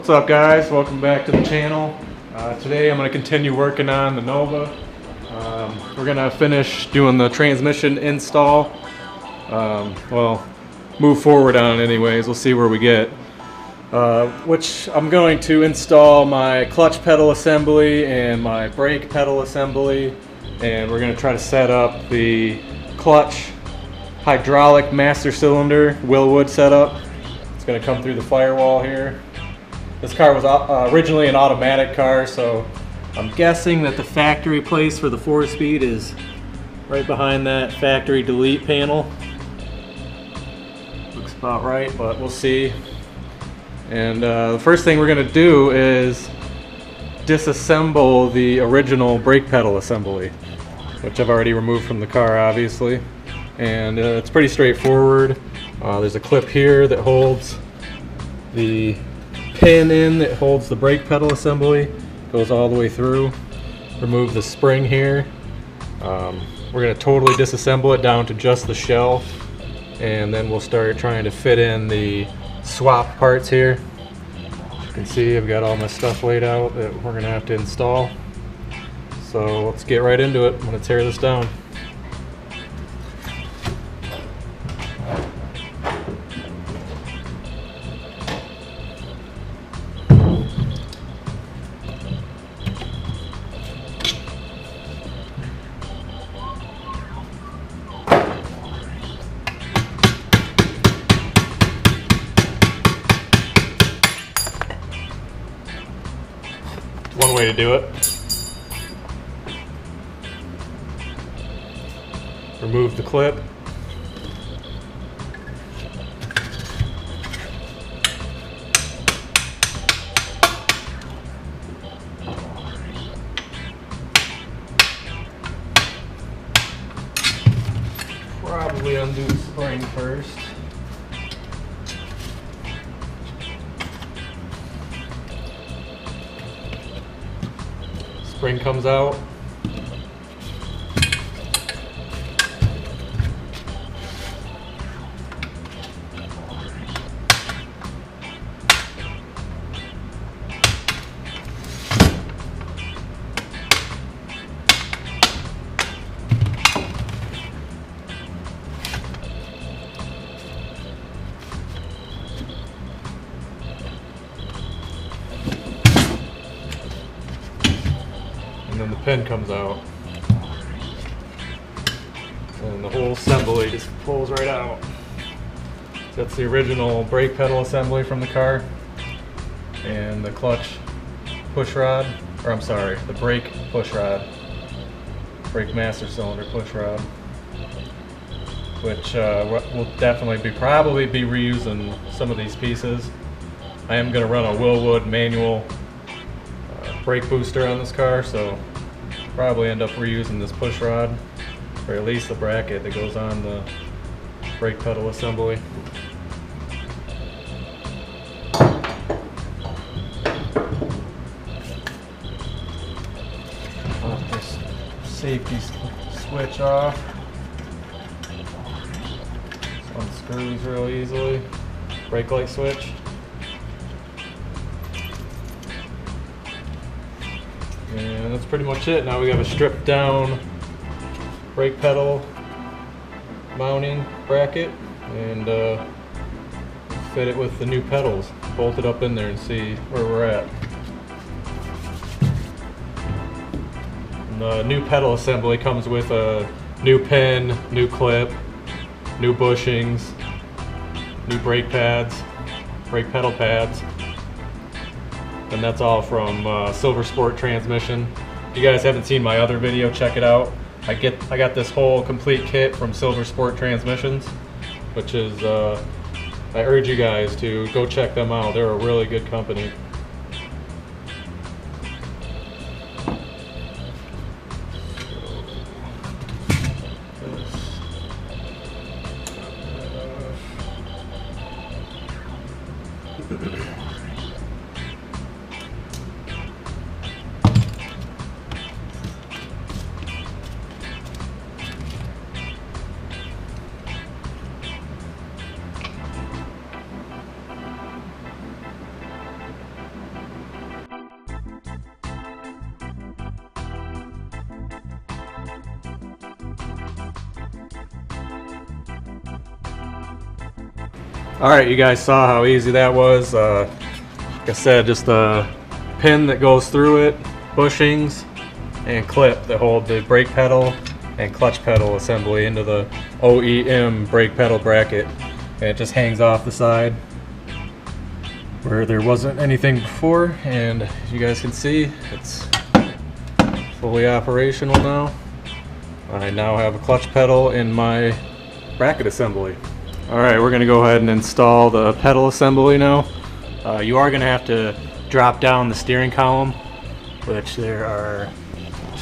What's up, guys? Welcome back to the channel. Today I'm going to continue working on the Nova. We're going to finish doing the transmission install. Well, move forward on it anyways. We'll see where we get. Which I'm going to install my clutch pedal assembly and my brake pedal assembly, and we're going to try to set up the clutch hydraulic master cylinder Wilwood setup. It's going to come through the firewall here. This car was originally an automatic car, so I'm guessing that the factory place for the 4-speed is right behind that factory delete panel. Looks about right, but we'll see. And the first thing we're going to do is disassemble the original brake pedal assembly, which I've already removed from the car, obviously. And it's pretty straightforward. There's a clip here that holds the pin in that holds the brake pedal assembly, goes all the way through. Remove the spring here. We're going to totally disassemble it down to just the shell, and then we'll start trying to fit in the swap parts here. As you can see, I've got all my stuff laid out that we're going to have to install. So let's get right into it. I'm going to tear this down. One way to do it. Remove the clip. Probably undo the spring first. Spring comes out. And then the pin comes out, and the whole assembly just pulls right out. That's the original brake pedal assembly from the car, and the clutch push rod, or I'm sorry, the brake push rod, brake master cylinder push rod, which will definitely probably be reusing some of these pieces. I am going to run a Wilwood manual brake booster on this car, so probably end up reusing this push rod, or at least the bracket that goes on the brake pedal assembly. Pop this safety switch off. This unscrews real easily. Brake light switch. And that's pretty much it. Now we have a stripped down brake pedal mounting bracket, and fit it with the new pedals. Bolt it up in there and see where we're at. And the new pedal assembly comes with a new pin, new clip, new bushings, new brake pads, brake pedal pads. And that's all from Silver Sport Transmission. If you guys haven't seen my other video, check it out. I got this whole complete kit from Silver Sport Transmissions, which is I urge you guys to go check them out. They're a really good company. Alright, you guys saw how easy that was. Like I said, just a pin that goes through it, bushings, and clip that hold the brake pedal and clutch pedal assembly into the OEM brake pedal bracket. And it just hangs off the side where there wasn't anything before, and as you guys can see, it's fully operational now. I now have a clutch pedal in my bracket assembly. Alright, we're going to go ahead and install the pedal assembly now. You are going to have to drop down the steering column, which there are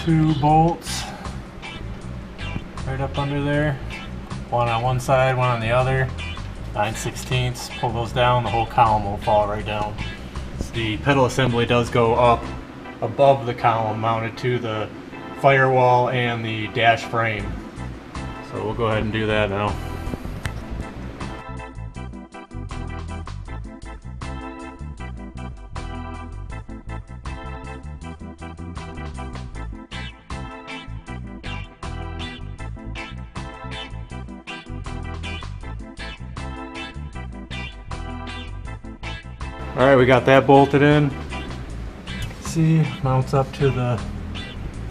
2 bolts right up under there. One on one side, one on the other. 9/16. Pull those down, the whole column will fall right down. The pedal assembly does go up above the column, mounted to the firewall and the dash frame. So we'll go ahead and do that now. Alright, we got that bolted in. See, mounts up to the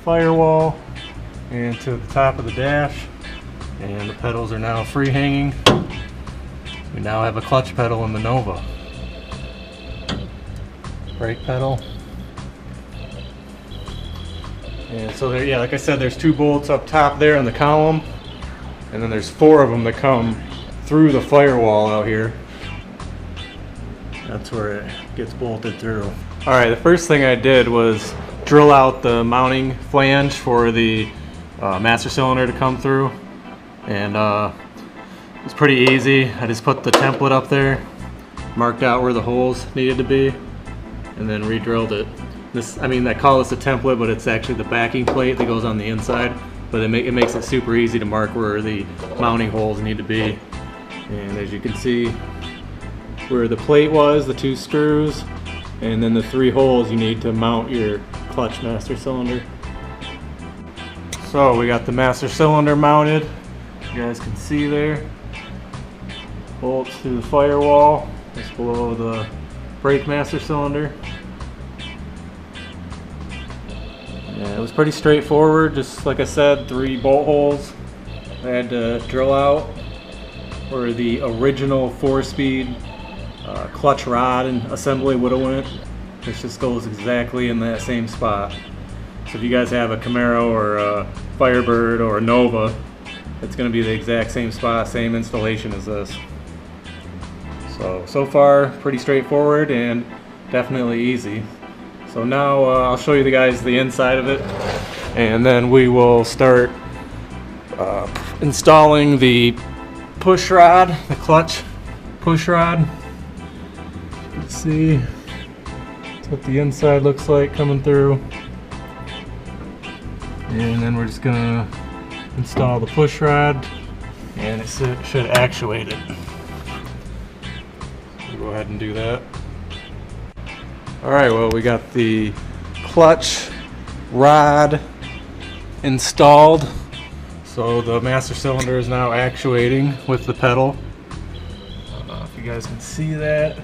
firewall and to the top of the dash, and the pedals are now free hanging. We now have a clutch pedal in the Nova. Brake pedal. And so there, yeah, like I said, there's 2 bolts up top there in the column, and then there's 4 of them that come through the firewall out here. That's where it gets bolted through. Alright, the first thing I did was drill out the mounting flange for the master cylinder to come through, and it's pretty easy. I just put the template up there, marked out where the holes needed to be, and then re-drilled it. I call this a template, but it's actually the backing plate that goes on the inside, but it makes it super easy to mark where the mounting holes need to be. And as you can see, where the plate was, the 2 screws, and then the 3 holes you need to mount your clutch master cylinder. So we got the master cylinder mounted, you guys can see there. Bolts to the firewall, just below the brake master cylinder. Yeah, it was pretty straightforward, just like I said, 3 bolt holes I had to drill out where the original 4-speed clutch rod and assembly would have went. This just goes exactly in that same spot. So if you guys have a Camaro or a Firebird or a Nova, it's going to be the exact same spot, same installation as this. So far pretty straightforward and definitely easy. So now I'll show you guys the inside of it, and then we will start installing the push rod, the clutch push rod. See, that's what the inside looks like coming through. And then we're just gonna install the push rod, and it should actuate it. So go ahead and do that. Alright, well, we got the clutch rod installed. So the master cylinder is now actuating with the pedal. I don't know if you guys can see that.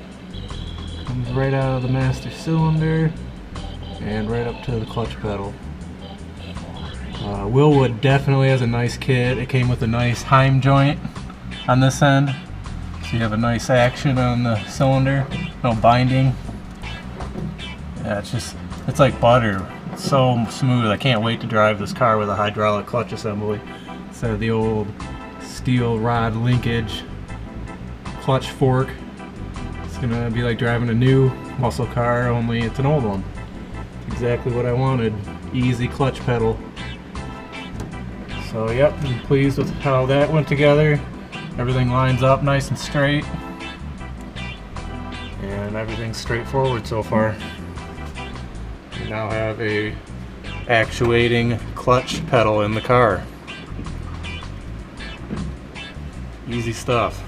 Comes right out of the master cylinder and right up to the clutch pedal. Wilwood definitely has a nice kit. It came with a nice Heim joint on this end, so you have a nice action on the cylinder, no binding. Yeah, it's like butter. It's so smooth. I can't wait to drive this car with a hydraulic clutch assembly instead of the old steel rod linkage clutch fork. It's gonna be like driving a new muscle car, only it's an old one. Exactly what I wanted. Easy clutch pedal. So yep, I'm pleased with how that went together. Everything lines up nice and straight, and everything's straightforward so far. We now have a actuating clutch pedal in the car. Easy stuff.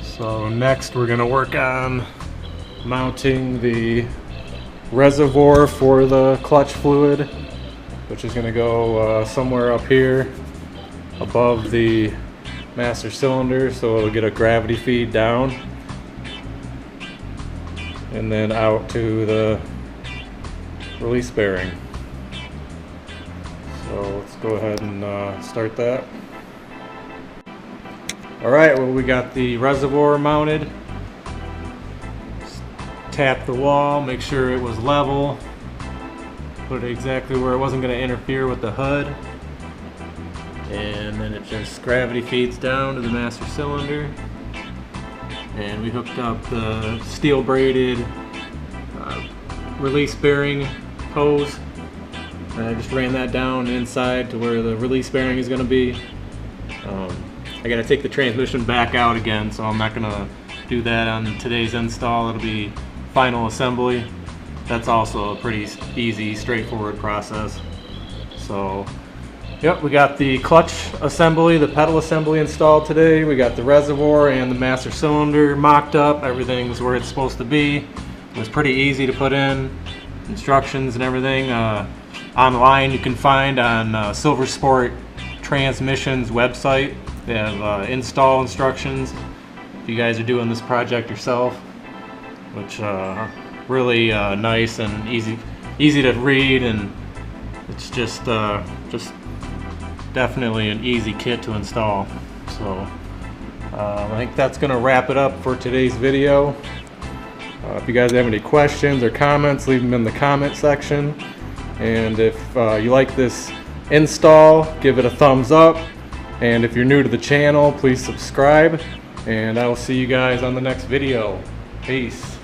So next we're going to work on mounting the reservoir for the clutch fluid, which is going to go somewhere up here above the master cylinder, so it'll get a gravity feed down and then out to the release bearing. So let's go ahead and start that. Alright, well, we got the reservoir mounted. Just tap the wall, make sure it was level, put it exactly where it wasn't going to interfere with the hood, and then it just gravity feeds down to the master cylinder. And we hooked up the steel braided release bearing hose, and I just ran that down inside to where the release bearing is going to be. I got to take the transmission back out again, so I'm not going to do that on today's install. It'll be final assembly. That's also a pretty easy, straightforward process. So, yep, we got the clutch assembly, the pedal assembly installed today. We got the reservoir and the master cylinder mocked up. Everything's where it's supposed to be. It was pretty easy to put in, instructions and everything. Online you can find on Silver Sport Transmission's website. They have install instructions if you guys are doing this project yourself, which really nice and easy to read, and it's just definitely an easy kit to install. So I think that's going to wrap it up for today's video. If you guys have any questions or comments, leave them in the comment section. And if you like this install, give it a thumbs up. And if you're new to the channel, please subscribe. And I will see you guys on the next video. Peace.